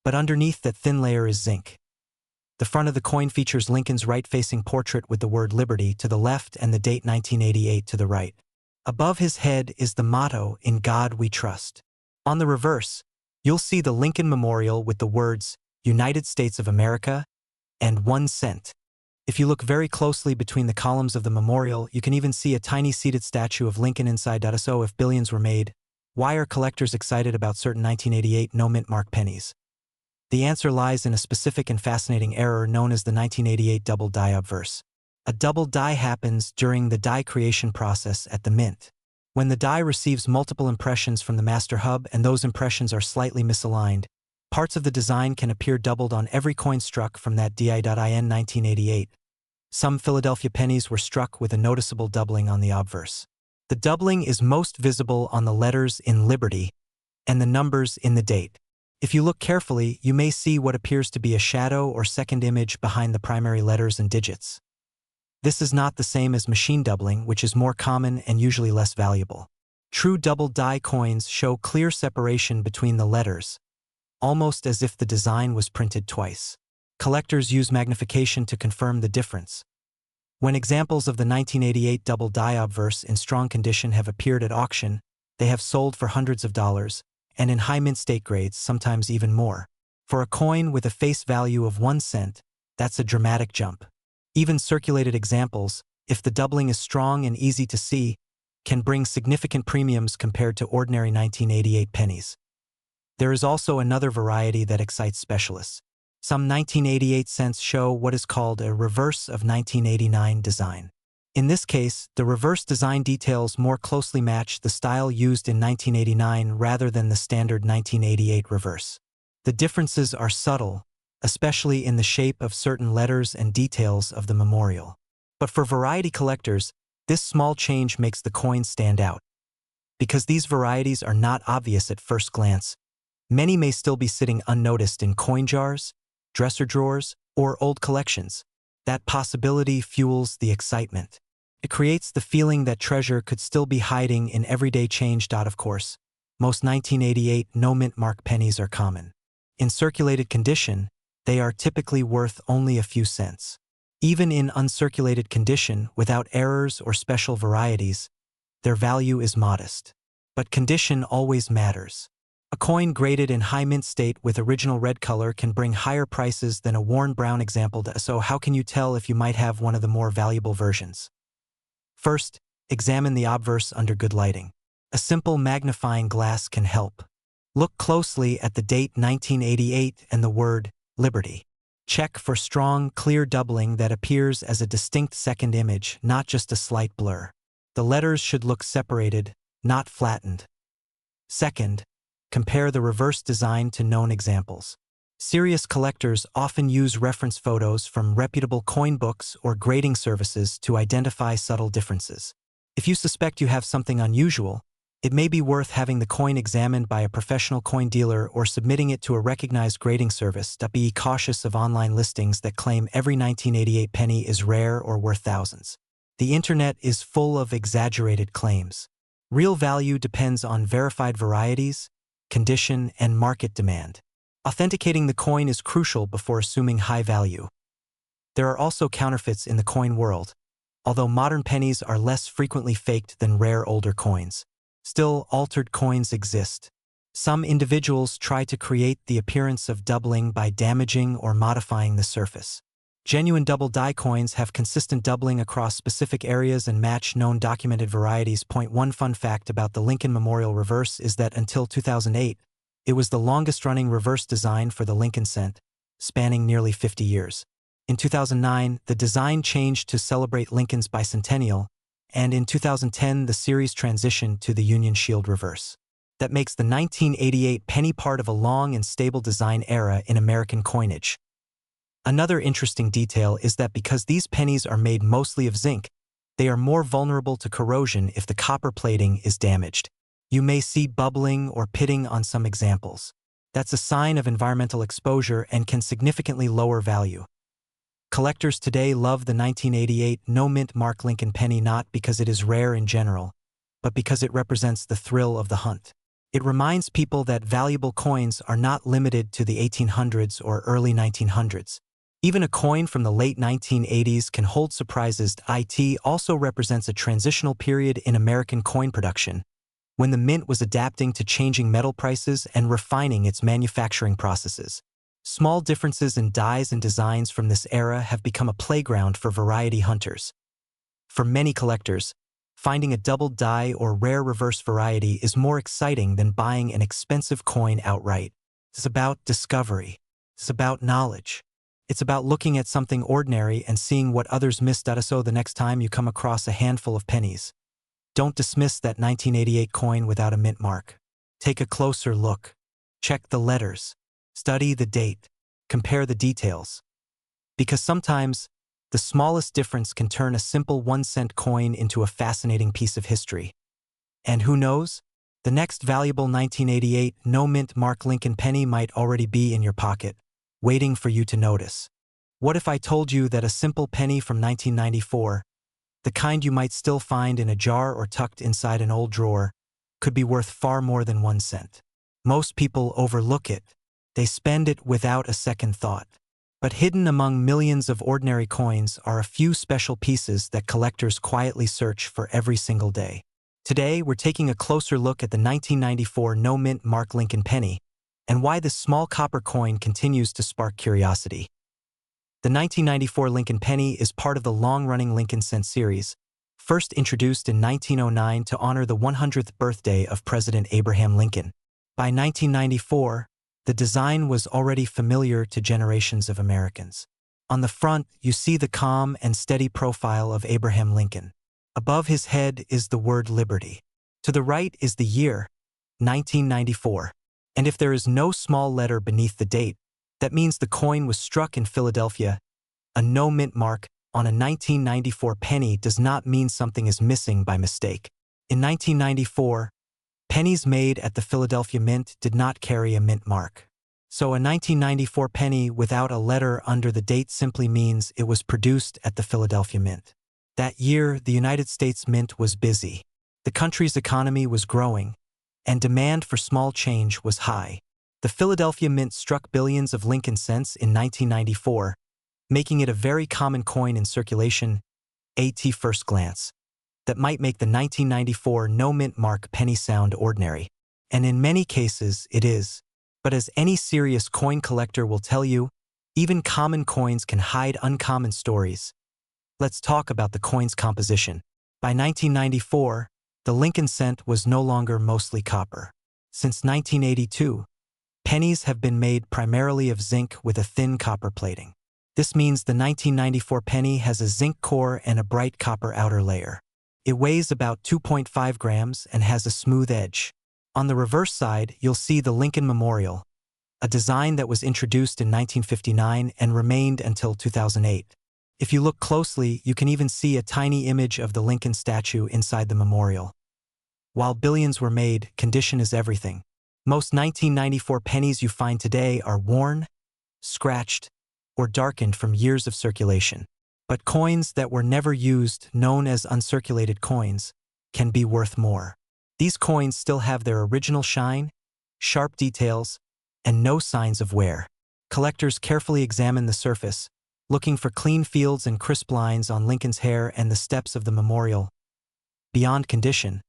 but underneath that thin layer is zinc. The front of the coin features Lincoln's right-facing portrait with the word Liberty to the left and the date 1988 to the right. Above his head is the motto, "In God We Trust." On the reverse, you'll see the Lincoln Memorial with the words, "United States of America," and 1 cent. If you look very closely between the columns of the memorial, you can even see a tiny seated statue of Lincoln inside. So if billions were made, why are collectors excited about certain 1988 no-mint mark pennies? The answer lies in a specific and fascinating error known as the 1988 double die obverse. A double die happens during the die creation process at the mint. When the die receives multiple impressions from the master hub and those impressions are slightly misaligned, parts of the design can appear doubled on every coin struck from that die. In 1988, some Philadelphia pennies were struck with a noticeable doubling on the obverse. The doubling is most visible on the letters in Liberty and the numbers in the date. If you look carefully, you may see what appears to be a shadow or second image behind the primary letters and digits. This is not the same as machine doubling, which is more common and usually less valuable. True double die coins show clear separation between the letters, almost as if the design was printed twice. Collectors use magnification to confirm the difference. When examples of the 1988 double die obverse in strong condition have appeared at auction, they have sold for hundreds of dollars, and in high mint state grades, sometimes even more. For a coin with a face value of 1 cent, that's a dramatic jump. Even circulated examples, if the doubling is strong and easy to see, can bring significant premiums compared to ordinary 1988 pennies. There is also another variety that excites specialists. Some 1988 cents show what is called a reverse of 1989 design. In this case, the reverse design details more closely match the style used in 1989 rather than the standard 1988 reverse. The differences are subtle, especially in the shape of certain letters and details of the memorial. But for variety collectors, this small change makes the coin stand out. Because these varieties are not obvious at first glance, many may still be sitting unnoticed in coin jars, dresser drawers, or old collections. That possibility fuels the excitement. It creates the feeling that treasure could still be hiding in everyday change. Of course, most 1988 no-mint mark pennies are common. In circulated condition, they are typically worth only a few cents. Even in uncirculated condition, without errors or special varieties, their value is modest. But condition always matters. A coin graded in high mint state with original red color can bring higher prices than a worn brown example. So how can you tell if you might have one of the more valuable versions? First, examine the obverse under good lighting. A simple magnifying glass can help. Look closely at the date 1988 and the word Liberty. Check for strong, clear doubling that appears as a distinct second image, not just a slight blur. The letters should look separated, not flattened. Second, compare the reverse design to known examples. Serious collectors often use reference photos from reputable coin books or grading services to identify subtle differences. If you suspect you have something unusual, it may be worth having the coin examined by a professional coin dealer or submitting it to a recognized grading service. Be cautious of online listings that claim every 1988 penny is rare or worth thousands. The internet is full of exaggerated claims. Real value depends on verified varieties, condition, and market demand. Authenticating the coin is crucial before assuming high value. There are also counterfeits in the coin world. Although modern pennies are less frequently faked than rare older coins, still altered coins exist. Some individuals try to create the appearance of doubling by damaging or modifying the surface. Genuine double die coins have consistent doubling across specific areas and match known documented varieties. One fun fact about the Lincoln Memorial reverse is that until 2008, it was the longest-running reverse design for the Lincoln cent, spanning nearly 50 years. In 2009, the design changed to celebrate Lincoln's bicentennial, and in 2010, the series transitioned to the Union Shield reverse. That makes the 1988 penny part of a long and stable design era in American coinage. Another interesting detail is that because these pennies are made mostly of zinc, they are more vulnerable to corrosion if the copper plating is damaged. You may see bubbling or pitting on some examples. That's a sign of environmental exposure and can significantly lower value. Collectors today love the 1988 no-mint mark Lincoln penny not because it is rare in general, but because it represents the thrill of the hunt. It reminds people that valuable coins are not limited to the 1800s or early 1900s. Even a coin from the late 1980s can hold surprises. It also represents a transitional period in American coin production, when the mint was adapting to changing metal prices and refining its manufacturing processes. Small differences in dies and designs from this era have become a playground for variety hunters. For many collectors, finding a double die or rare reverse variety is more exciting than buying an expensive coin outright. It's about discovery. It's about knowledge. It's about looking at something ordinary and seeing what others missed. So the next time you come across a handful of pennies, don't dismiss that 1988 coin without a mint mark. Take a closer look. Check the letters. Study the date. Compare the details. Because sometimes, the smallest difference can turn a simple 1-cent coin into a fascinating piece of history. And who knows? The next valuable 1988 no-mint mark Lincoln penny might already be in your pocket, waiting for you to notice. What if I told you that a simple penny from 1994, the kind you might still find in a jar or tucked inside an old drawer, could be worth far more than 1 cent? Most people overlook it. They spend it without a second thought. But hidden among millions of ordinary coins are a few special pieces that collectors quietly search for every single day. Today, we're taking a closer look at the 1994 no-mint mark Lincoln penny and why this small copper coin continues to spark curiosity. The 1994 Lincoln penny is part of the long-running Lincoln cent series, first introduced in 1909 to honor the 100th birthday of President Abraham Lincoln. By 1994, the design was already familiar to generations of Americans. On the front, you see the calm and steady profile of Abraham Lincoln. Above his head is the word liberty. To the right is the year, 1994. And if there is no small letter beneath the date, that means the coin was struck in Philadelphia. A no-mint mark on a 1994 penny does not mean something is missing by mistake. In 1994, pennies made at the Philadelphia Mint did not carry a mint mark. So a 1994 penny without a letter under the date simply means it was produced at the Philadelphia Mint. That year, the United States Mint was busy. The country's economy was growing, and demand for small change was high. The Philadelphia Mint struck billions of Lincoln cents in 1994, making it a very common coin in circulation, at first glance. That might make the 1994 no-mint mark penny sound ordinary. And in many cases, it is. But as any serious coin collector will tell you, even common coins can hide uncommon stories. Let's talk about the coin's composition. By 1994, the Lincoln cent was no longer mostly copper. Since 1982, pennies have been made primarily of zinc with a thin copper plating. This means the 1994 penny has a zinc core and a bright copper outer layer. It weighs about 2.5 grams and has a smooth edge. On the reverse side, you'll see the Lincoln Memorial, a design that was introduced in 1959 and remained until 2008. If you look closely, you can even see a tiny image of the Lincoln statue inside the memorial. While billions were made, condition is everything. Most 1994 pennies you find today are worn, scratched, or darkened from years of circulation. But coins that were never used, known as uncirculated coins, can be worth more. These coins still have their original shine, sharp details, and no signs of wear. Collectors carefully examine the surface, looking for clean fields and crisp lines on Lincoln's hair and the steps of the memorial. Beyond condition,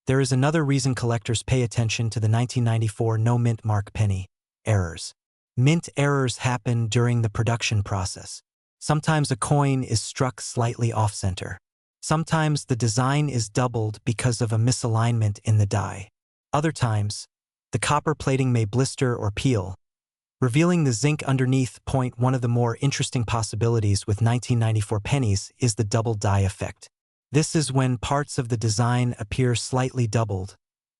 there is another reason collectors pay attention to the 1994 no-mint mark penny: errors. Mint errors happen during the production process. Sometimes a coin is struck slightly off-center. Sometimes the design is doubled because of a misalignment in the die. Other times, the copper plating may blister or peel, revealing the zinc underneath. One of the more interesting possibilities with 1994 pennies is the double die effect. This is when parts of the design appear slightly doubled,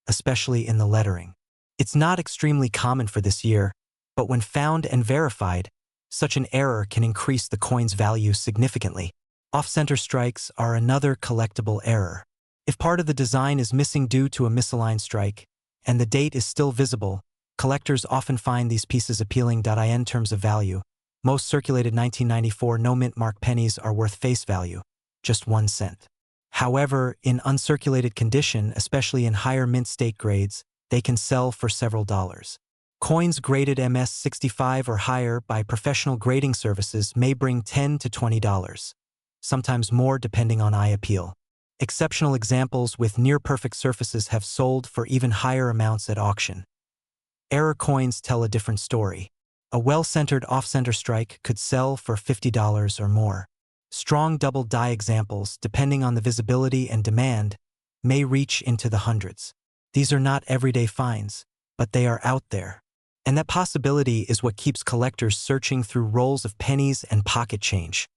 especially in the lettering. It's not extremely common for this year, but when found and verified, Such an error can increase the coin's value significantly. Off-center strikes are another collectible error. If part of the design is missing due to a misaligned strike, and the date is still visible, collectors often find these pieces appealing. In terms of value, most circulated 1994 no-mint mark pennies are worth face value, just 1 cent. However, in uncirculated condition, especially in higher mint state grades, they can sell for several dollars. Coins graded MS-65 or higher by professional grading services may bring $10 to $20, sometimes more depending on eye appeal. Exceptional examples with near-perfect surfaces have sold for even higher amounts at auction. Error coins tell a different story. A well-centered off-center strike could sell for $50 or more. Strong double die examples, depending on the visibility and demand, may reach into the hundreds. These are not everyday finds, but they are out there. And that possibility is what keeps collectors searching through rolls of pennies and pocket change.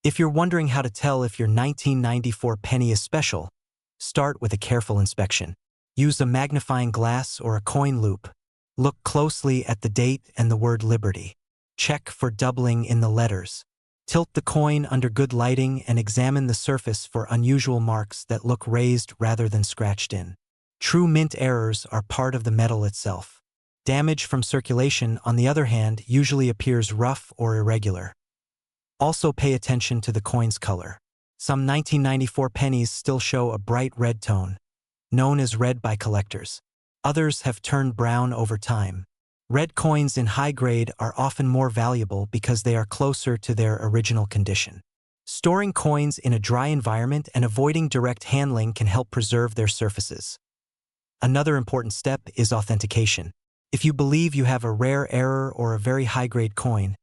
If you're wondering how to tell if your 1994 penny is special, start with a careful inspection. Use a magnifying glass or a coin loupe. Look closely at the date and the word Liberty. Check for doubling in the letters. Tilt the coin under good lighting and examine the surface for unusual marks that look raised rather than scratched in. True mint errors are part of the metal itself. Damage from circulation, on the other hand, usually appears rough or irregular. Also pay attention to the coin's color. Some 1994 pennies still show a bright red tone, known as red by collectors. Others have turned brown over time. Red coins in high grade are often more valuable because they are closer to their original condition. Storing coins in a dry environment and avoiding direct handling can help preserve their surfaces. Another important step is authentication. If you believe you have a rare error or a very high-grade coin,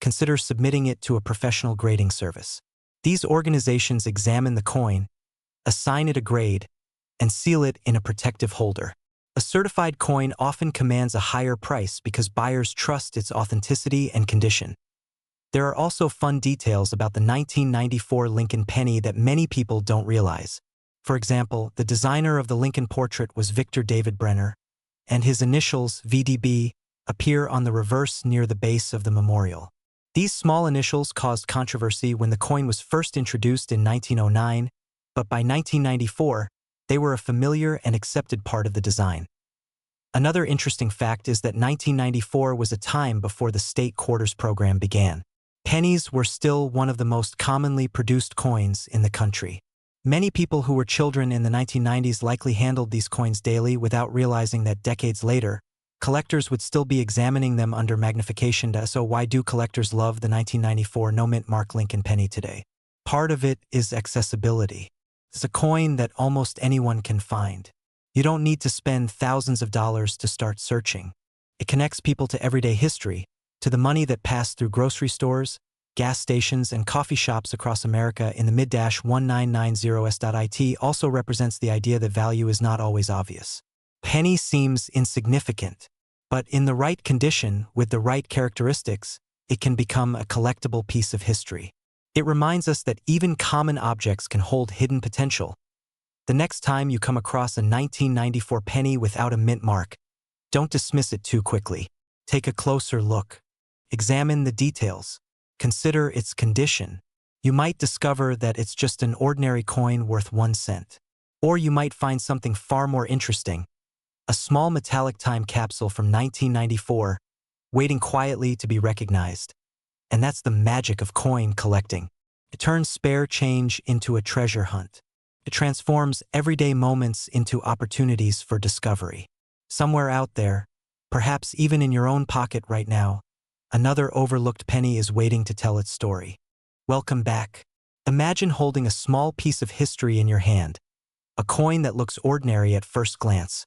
consider submitting it to a professional grading service. These organizations examine the coin, assign it a grade, and seal it in a protective holder. A certified coin often commands a higher price because buyers trust its authenticity and condition. There are also fun details about the 1994 Lincoln penny that many people don't realize. For example, the designer of the Lincoln portrait was Victor David Brenner, and his initials, VDB, appear on the reverse near the base of the memorial. These small initials caused controversy when the coin was first introduced in 1909, but by 1994, they were a familiar and accepted part of the design. Another interesting fact is that 1994 was a time before the state quarters program began. Pennies were still one of the most commonly produced coins in the country. Many people who were children in the 1990s likely handled these coins daily without realizing that decades later, collectors would still be examining them under magnification. So why do collectors love the 1994 no-mint mark Lincoln penny today? Part of it is accessibility. It's a coin that almost anyone can find. You don't need to spend thousands of dollars to start searching. It connects people to everyday history, to the money that passed through grocery stores, gas stations, and coffee shops across America in the mid-1990s. It also represents the idea that value is not always obvious. Penny seems insignificant, but in the right condition, with the right characteristics, it can become a collectible piece of history. It reminds us that even common objects can hold hidden potential. The next time you come across a 1994 penny without a mint mark, don't dismiss it too quickly. Take a closer look. Examine the details. Consider its condition. You might discover that it's just an ordinary coin worth 1 cent. Or you might find something far more interesting. A small metallic time capsule from 1994, waiting quietly to be recognized. And that's the magic of coin collecting. It turns spare change into a treasure hunt. It transforms everyday moments into opportunities for discovery. Somewhere out there, perhaps even in your own pocket right now, another overlooked penny is waiting to tell its story. Welcome back. Imagine holding a small piece of history in your hand, a coin that looks ordinary at first glance,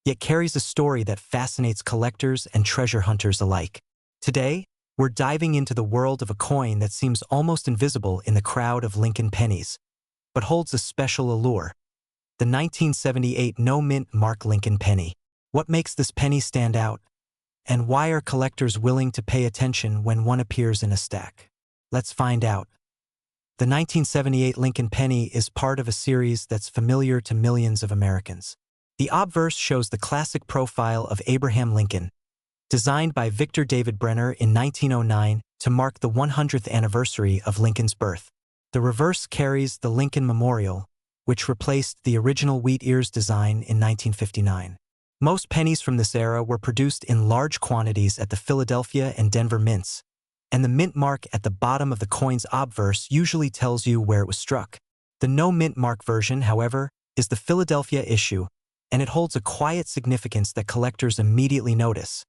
yet carries a story that fascinates collectors and treasure hunters alike. Today, we're diving into the world of a coin that seems almost invisible in the crowd of Lincoln pennies, but holds a special allure. The 1978 no-mint mark Lincoln penny. What makes this penny stand out? And why are collectors willing to pay attention when one appears in a stack? Let's find out. The 1978 Lincoln penny is part of a series that's familiar to millions of Americans. The obverse shows the classic profile of Abraham Lincoln, Designed by Victor David Brenner in 1909 to mark the 100th anniversary of Lincoln's birth. The reverse carries the Lincoln Memorial, which replaced the original wheat ears design in 1959. Most pennies from this era were produced in large quantities at the Philadelphia and Denver mints, and the mint mark at the bottom of the coin's obverse usually tells you where it was struck. The no mint mark version, however, is the Philadelphia issue, and it holds a quiet significance that collectors immediately notice.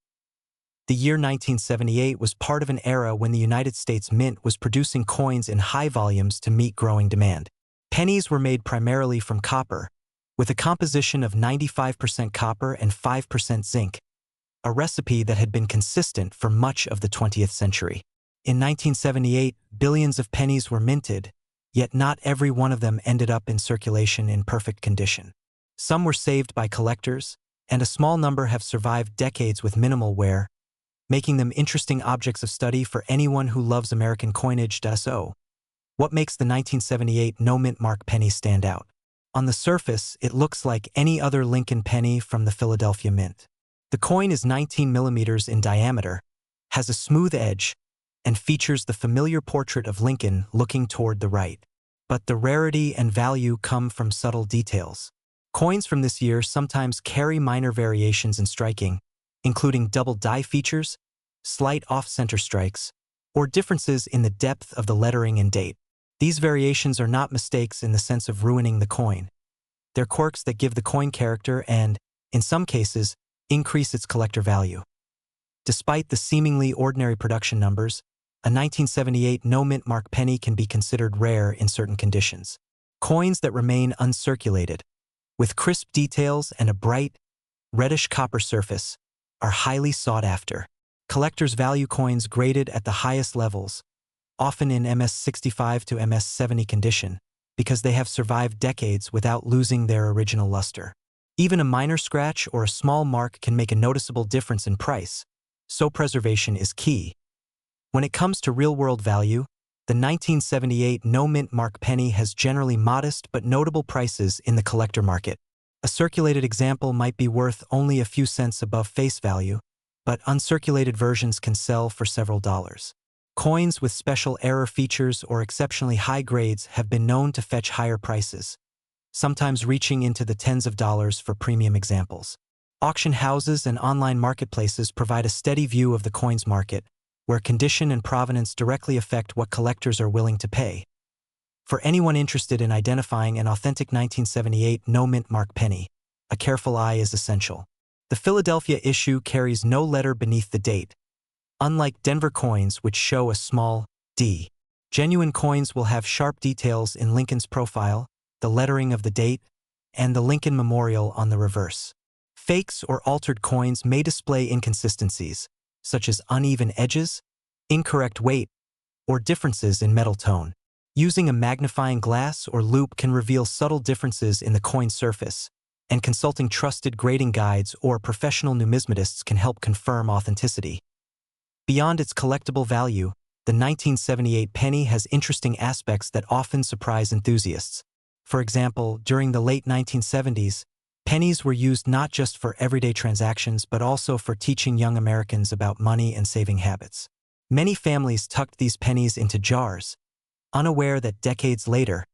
The year 1978 was part of an era when the United States Mint was producing coins in high volumes to meet growing demand. Pennies were made primarily from copper, with a composition of 95% copper and 5% zinc, a recipe that had been consistent for much of the 20th century. In 1978, billions of pennies were minted, yet not every one of them ended up in circulation in perfect condition. Some were saved by collectors, and a small number have survived decades with minimal wear, making them interesting objects of study for anyone who loves American coinage. So, what makes the 1978 no-mint mark penny stand out? On the surface, it looks like any other Lincoln penny from the Philadelphia Mint. The coin is 19 millimeters in diameter, has a smooth edge, and features the familiar portrait of Lincoln looking toward the right. But the rarity and value come from subtle details. Coins from this year sometimes carry minor variations in striking, including double die features, slight off-center strikes, or differences in the depth of the lettering and date. These variations are not mistakes in the sense of ruining the coin. They're quirks that give the coin character and, in some cases, increase its collector value. Despite the seemingly ordinary production numbers, a 1978 no-mint mark penny can be considered rare in certain conditions. Coins that remain uncirculated, with crisp details and a bright, reddish copper surface, are highly sought after. Collectors value coins graded at the highest levels, often in MS-65 to MS-70 condition, because they have survived decades without losing their original luster. Even a minor scratch or a small mark can make a noticeable difference in price, so preservation is key. When it comes to real-world value, the 1978 no-mint mark penny has generally modest but notable prices in the collector market. A circulated example might be worth only a few cents above face value, but uncirculated versions can sell for several dollars. Coins with special error features or exceptionally high grades have been known to fetch higher prices, sometimes reaching into the tens of dollars for premium examples. Auction houses and online marketplaces provide a steady view of the coins market, where condition and provenance directly affect what collectors are willing to pay. For anyone interested in identifying an authentic 1978 no-mint mark penny, a careful eye is essential. The Philadelphia issue carries no letter beneath the date, unlike Denver coins which show a small D. Genuine coins will have sharp details in Lincoln's profile, the lettering of the date, and the Lincoln Memorial on the reverse. Fakes or altered coins may display inconsistencies, such as uneven edges, incorrect weight, or differences in metal tone. Using a magnifying glass or loupe can reveal subtle differences in the coin surface, and consulting trusted grading guides or professional numismatists can help confirm authenticity. Beyond its collectible value, the 1978 penny has interesting aspects that often surprise enthusiasts. For example, during the late 1970s, pennies were used not just for everyday transactions but also for teaching young Americans about money and saving habits. Many families tucked these pennies into jars, unaware that decades later,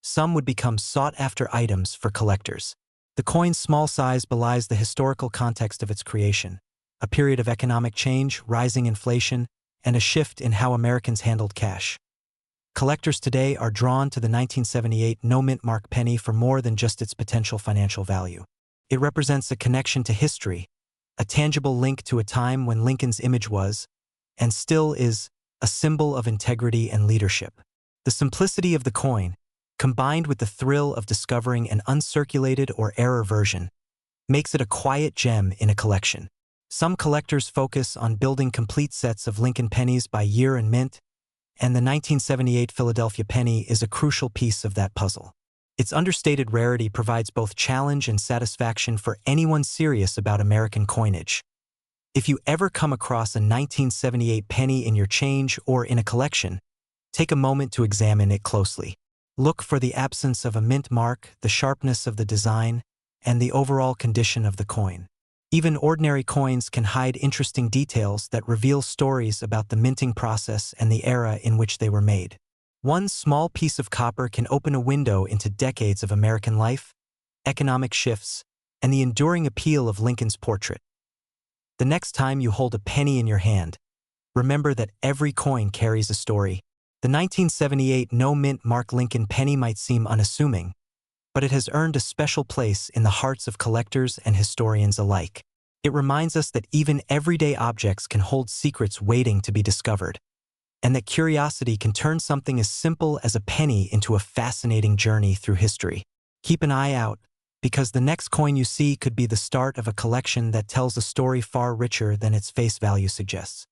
some would become sought-after items for collectors. The coin's small size belies the historical context of its creation, a period of economic change, rising inflation, and a shift in how Americans handled cash. Collectors today are drawn to the 1978 no-mint mark penny for more than just its potential financial value. It represents a connection to history, a tangible link to a time when Lincoln's image was, and still is, a symbol of integrity and leadership. The simplicity of the coin, combined with the thrill of discovering an uncirculated or error version, makes it a quiet gem in a collection. Some collectors focus on building complete sets of Lincoln pennies by year and mint, and the 1978 Philadelphia penny is a crucial piece of that puzzle. Its understated rarity provides both challenge and satisfaction for anyone serious about American coinage. If you ever come across a 1978 penny in your change or in a collection, take a moment to examine it closely. Look for the absence of a mint mark, the sharpness of the design, and the overall condition of the coin. Even ordinary coins can hide interesting details that reveal stories about the minting process and the era in which they were made. One small piece of copper can open a window into decades of American life, economic shifts, and the enduring appeal of Lincoln's portrait. The next time you hold a penny in your hand, remember that every coin carries a story. The 1978 no-mint Mark Lincoln penny might seem unassuming, but it has earned a special place in the hearts of collectors and historians alike. It reminds us that even everyday objects can hold secrets waiting to be discovered, and that curiosity can turn something as simple as a penny into a fascinating journey through history. Keep an eye out, because the next coin you see could be the start of a collection that tells a story far richer than its face value suggests.